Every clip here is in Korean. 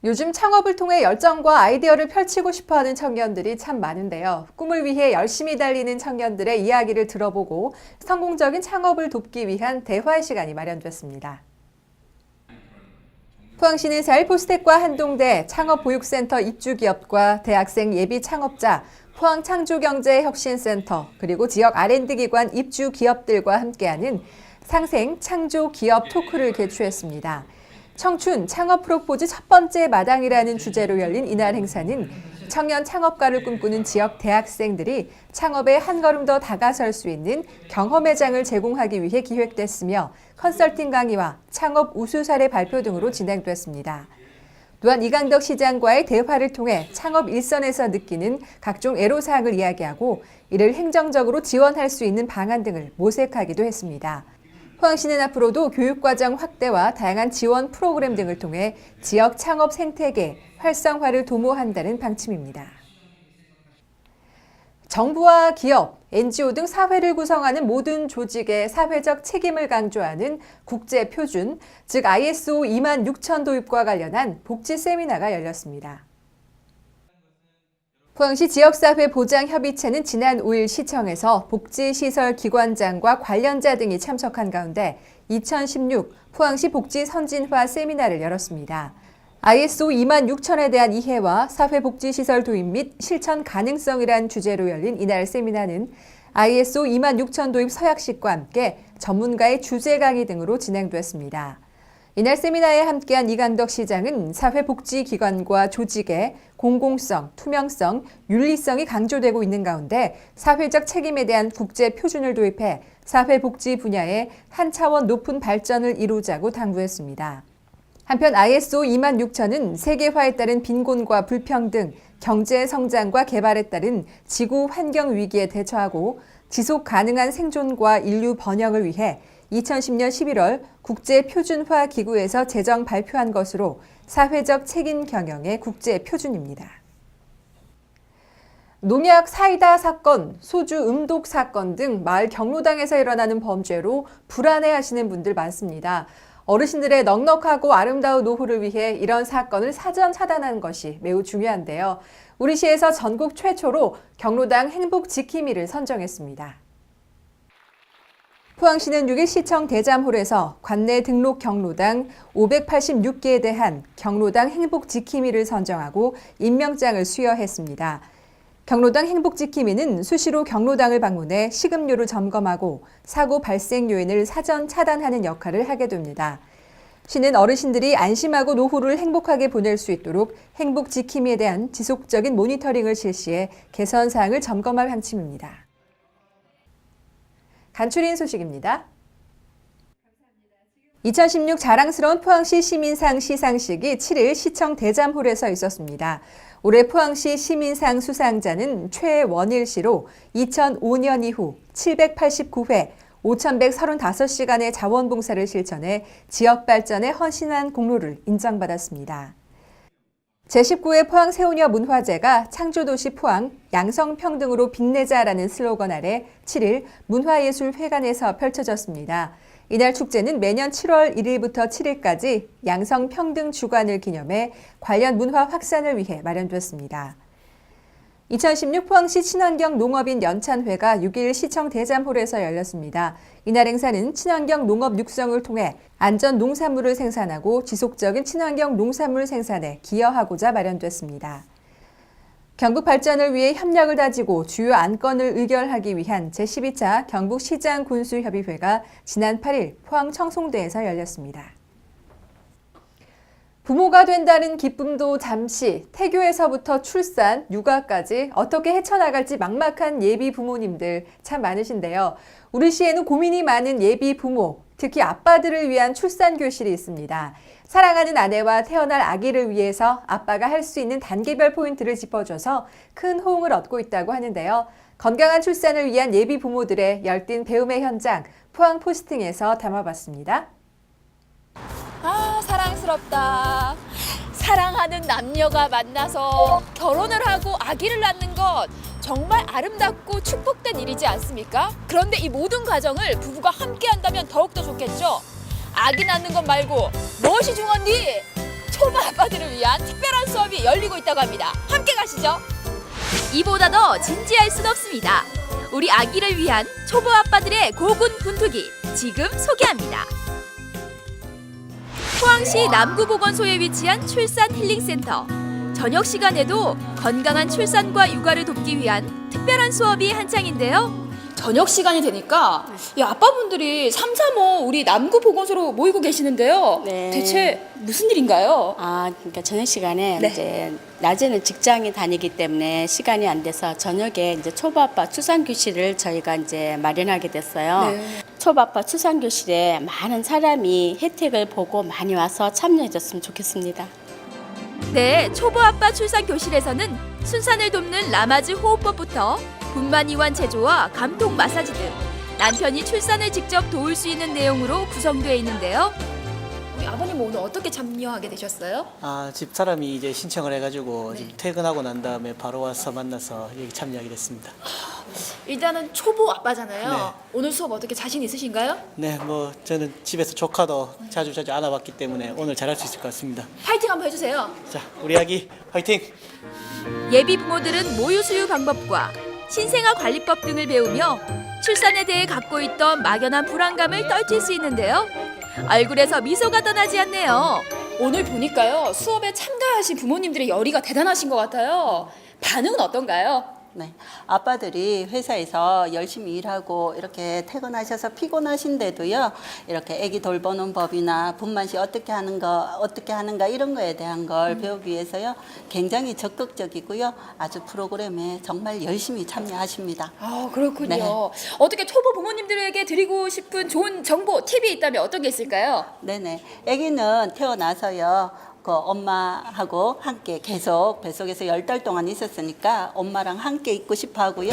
요즘 창업을 통해 열정과 아이디어를 펼치고 싶어하는 청년들이 참 많은데요. 꿈을 위해 열심히 달리는 청년들의 이야기를 들어보고 성공적인 창업을 돕기 위한 대화의 시간이 마련됐습니다. 포항시는 사일포스텍과 한동대 창업보육센터 입주기업과 대학생 예비 창업자, 포항창조경제혁신센터, 그리고 지역 R&D기관 입주기업들과 함께하는 상생 창조기업 토크를 개최했습니다. 청춘 창업 프로포즈 첫 번째 마당이라는 주제로 열린 이날 행사는 청년 창업가를 꿈꾸는 지역 대학생들이 창업에 한 걸음 더 다가설 수 있는 경험의 장을 제공하기 위해 기획됐으며 컨설팅 강의와 창업 우수 사례 발표 등으로 진행됐습니다. 또한 이강덕 시장과의 대화를 통해 창업 일선에서 느끼는 각종 애로사항을 이야기하고 이를 행정적으로 지원할 수 있는 방안 등을 모색하기도 했습니다. 포항시는 앞으로도 교육과정 확대와 다양한 지원 프로그램 등을 통해 지역 창업 생태계 활성화를 도모한다는 방침입니다. 정부와 기업, NGO 등 사회를 구성하는 모든 조직의 사회적 책임을 강조하는 국제표준, 즉 ISO 26000 도입과 관련한 복지 세미나가 열렸습니다. 포항시 지역사회보장협의체는 지난 5일 시청에서 복지시설 기관장과 관련자 등이 참석한 가운데 2016 포항시 복지 선진화 세미나를 열었습니다. ISO 26000에 대한 이해와 사회복지시설 도입 및 실천 가능성이란 주제로 열린 이날 세미나는 ISO 26000 도입 서약식과 함께 전문가의 주제 강의 등으로 진행됐습니다. 이날 세미나에 함께한 이강덕 시장은 사회복지기관과 조직의 공공성, 투명성, 윤리성이 강조되고 있는 가운데 사회적 책임에 대한 국제 표준을 도입해 사회복지 분야의 한 차원 높은 발전을 이루자고 당부했습니다. 한편 ISO 26000은 세계화에 따른 빈곤과 불평등, 경제 성장과 개발에 따른 지구 환경 위기에 대처하고 지속 가능한 생존과 인류 번영을 위해 2010년 11월 국제표준화 기구에서 제정 발표한 것으로 사회적 책임 경영의 국제표준입니다. 농약 사이다 사건, 소주 음독 사건 등 마을 경로당에서 일어나는 범죄로 불안해하시는 분들 많습니다. 어르신들의 넉넉하고 아름다운 노후를 위해 이런 사건을 사전 차단하는 것이 매우 중요한데요. 우리 시에서 전국 최초로 경로당 행복 지킴이를 선정했습니다. 포항시는 6일 시청 대잠홀에서 관내 등록 경로당 586개에 대한 경로당 행복 지킴이를 선정하고 임명장을 수여했습니다. 경로당 행복 지킴이는 수시로 경로당을 방문해 식음료를 점검하고 사고 발생 요인을 사전 차단하는 역할을 하게 됩니다. 시는 어르신들이 안심하고 노후를 행복하게 보낼 수 있도록 행복 지킴이에 대한 지속적인 모니터링을 실시해 개선 사항을 점검할 방침입니다. 간추린 소식입니다. 2016 자랑스러운 포항시 시민상 시상식이 7일 시청 대잠홀에서 있었습니다. 올해 포항시 시민상 수상자는 최원일 씨로 2005년 이후 789회 5,135시간의 자원봉사를 실천해 지역 발전에 헌신한 공로를 인정받았습니다. 제19회 포항 새우녀 문화제가 창조도시 포항 양성평등으로 빛내자라는 슬로건 아래 7일 문화예술회관에서 펼쳐졌습니다. 이날 축제는 매년 7월 1일부터 7일까지 양성평등 주간을 기념해 관련 문화 확산을 위해 마련됐습니다. 2016 포항시 친환경 농업인 연찬회가 6일 시청 대잠홀에서 열렸습니다. 이날 행사는 친환경 농업 육성을 통해 안전 농산물을 생산하고 지속적인 친환경 농산물 생산에 기여하고자 마련됐습니다. 경북 발전을 위해 협력을 다지고 주요 안건을 의결하기 위한 제12차 경북시장군수협의회가 지난 8일 포항 청송대에서 열렸습니다. 부모가 된다는 기쁨도 잠시, 태교에서부터 출산, 육아까지 어떻게 헤쳐나갈지 막막한 예비 부모님들 참 많으신데요. 우리 시에는 고민이 많은 예비 부모, 특히 아빠들을 위한 출산 교실이 있습니다. 사랑하는 아내와 태어날 아기를 위해서 아빠가 할 수 있는 단계별 포인트를 짚어줘서 큰 호응을 얻고 있다고 하는데요. 건강한 출산을 위한 예비 부모들의 열띤 배움의 현장, 포항 포스팅에서 담아봤습니다. 아, 사랑스럽다. 사랑하는 남녀가 만나서 결혼을 하고 아기를 낳는 것 정말 아름답고 축복된 일이지 않습니까? 그런데 이 모든 과정을 부부가 함께 한다면 더욱더 좋겠죠? 아기 낳는 것 말고 무엇이 중요한디? 초보 아빠들을 위한 특별한 수업이 열리고 있다고 합니다. 함께 가시죠. 이보다 더 진지할 순 없습니다. 우리 아기를 위한 초보 아빠들의 고군분투기 지금 소개합니다. 포항시 남구보건소에 위치한 출산 힐링센터. 저녁 시간에도 건강한 출산과 육아를 돕기 위한 특별한 수업이 한창인데요. 저녁 시간이 되니까 이 아빠분들이 삼삼오 우리 남구보건소로 모이고 계시는데요. 네. 대체 무슨 일인가요? 그러니까 저녁 시간에 네. 이제 낮에는 직장에 다니기 때문에 시간이 안 돼서 저녁에 이제 초보아빠 출산 교실을 저희가 이제 마련하게 됐어요. 네. 초보아빠 출산 교실에 많은 사람이 혜택을 보고 많이 와서 참여해줬으면 좋겠습니다. 네, 초보 아빠 출산 교실에서는 순산을 돕는 라마즈 호흡법부터 분만 이완 제조와 감통 마사지 등 남편이 출산을 직접 도울 수 있는 내용으로 구성되어 있는데요. 우리 아버님 오늘 어떻게 참여하게 되셨어요? 집 사람이 이제 신청을 해가지고 지금 퇴근하고 난 다음에 바로 와서 만나서 여기 참여하게 됐습니다. 일단은 초보 아빠잖아요. 네. 오늘 수업 어떻게 자신 있으신가요? 네, 뭐 저는 집에서 조카도 자주 안아봤기 때문에 오늘 잘할 수 있을 것 같습니다. 파이팅 한번 해주세요. 자, 우리 아기 화이팅! 예비 부모들은 모유 수유 방법과 신생아 관리법 등을 배우며 출산에 대해 갖고 있던 막연한 불안감을 떨칠 수 있는데요. 얼굴에서 미소가 떠나지 않네요. 오늘 보니까요, 수업에 참가하신 부모님들의 열의가 대단하신 것 같아요. 반응은 어떤가요? 네, 아빠들이 회사에서 열심히 일하고 이렇게 퇴근하셔서 피곤하신데도요, 이렇게 아기 돌보는 법이나 분만시 어떻게 하는가 이런 거에 대한 걸 배우기 위해서요, 굉장히 적극적이고요, 아주 프로그램에 정말 열심히 참여하십니다. 아, 그렇군요. 네. 어떻게 초보 부모님들에게 드리고 싶은 좋은 정보, 팁이 있다면 어떤 게 있을까요? 네네, 아기는 태어나서요, 그 엄마하고 함께 계속 뱃속에서 10달 동안 있었으니까 엄마랑 함께 있고 싶어 하고요.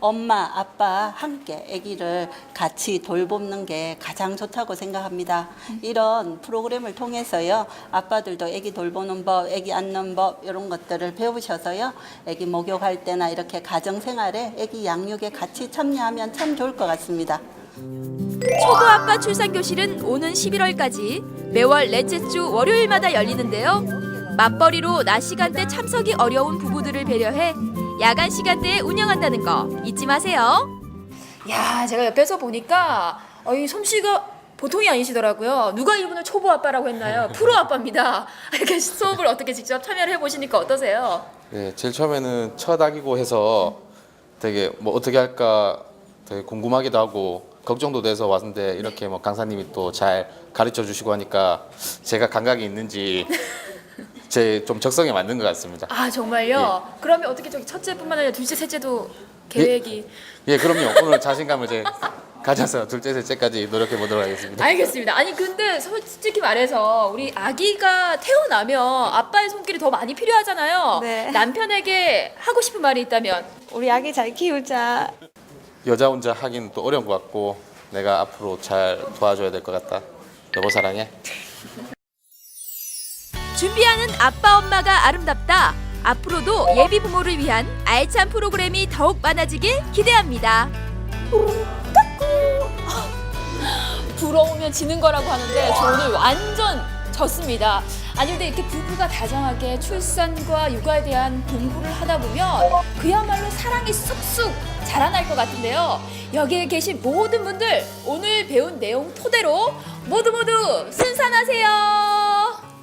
엄마, 아빠 함께 아기를 같이 돌보는 게 가장 좋다고 생각합니다. 이런 프로그램을 통해서요. 아빠들도 아기 돌보는 법, 아기 안는 법 이런 것들을 배우셔서요. 아기 목욕할 때나 이렇게 가정생활에 아기 양육에 같이 참여하면 참 좋을 것 같습니다. 초보 아빠 출산 교실은 오는 11월까지 매월 넷째 주 월요일마다 열리는데요. 맞벌이로 낮 시간대 참석이 어려운 부부들을 배려해 야간 시간대에 운영한다는 거 잊지 마세요. 야, 제가 옆에서 보니까 이 솜씨가 보통이 아니시더라고요. 누가 이분을 초보 아빠라고 했나요? 프로 아빠입니다. 이렇게 수업을 어떻게 직접 참여를 해보시니까 어떠세요? 네, 제일 처음에는 첫 아기고 해서 되게 뭐 어떻게 할까 되게 궁금하기도 하고 걱정도 돼서 왔는데 이렇게 뭐 강사님이 또 잘 가르쳐 주시고 하니까 제가 감각이 있는지 제 좀 적성에 맞는 것 같습니다. 아, 정말요? 그러면 어떻게 저기 첫째뿐만 아니라 둘째, 셋째도 계획이... 예, 그럼요. 오늘 자신감을 제 가져서 둘째, 셋째까지 노력해 보도록 하겠습니다. 알겠습니다. 아니 근데 솔직히 말해서 우리 아기가 태어나면 아빠의 손길이 더 많이 필요하잖아요. 네. 남편에게 하고 싶은 말이 있다면 우리 아기 잘 키우자. 여자 혼자 하기는 또 어려운 것 같고 내가 앞으로 잘 도와줘야 될 것 같다. 여보 사랑해. 준비하는 아빠 엄마가 아름답다. 앞으로도 예비 부모를 위한 알찬 프로그램이 더욱 많아지길 기대합니다. 부러우면 지는 거라고 하는데 저 오늘 완전 졌습니다. 아니 근데 이렇게 부부가 다정하게 출산과 육아에 대한 공부를 하다 보면 그야말로 사랑이 쑥쑥 자라날 것 같은데요. 여기에 계신 모든 분들 오늘 배운 내용 토대로 모두 순산하세요.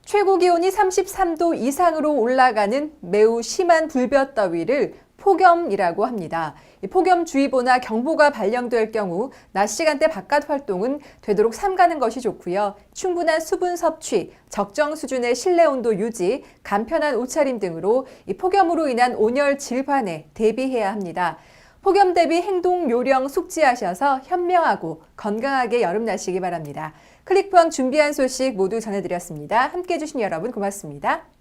최고 기온이 33도 이상으로 올라가는 매우 심한 불볕더위를 폭염이라고 합니다. 이 폭염주의보나 경보가 발령될 경우 낮 시간대 바깥 활동은 되도록 삼가는 것이 좋고요. 충분한 수분 섭취, 적정 수준의 실내 온도 유지, 간편한 옷차림 등으로 이 폭염으로 인한 온열 질환에 대비해야 합니다. 폭염 대비 행동 요령 숙지하셔서 현명하고 건강하게 여름 나시기 바랍니다. 클릭포항 준비한 소식 모두 전해드렸습니다. 함께해 주신 여러분 고맙습니다.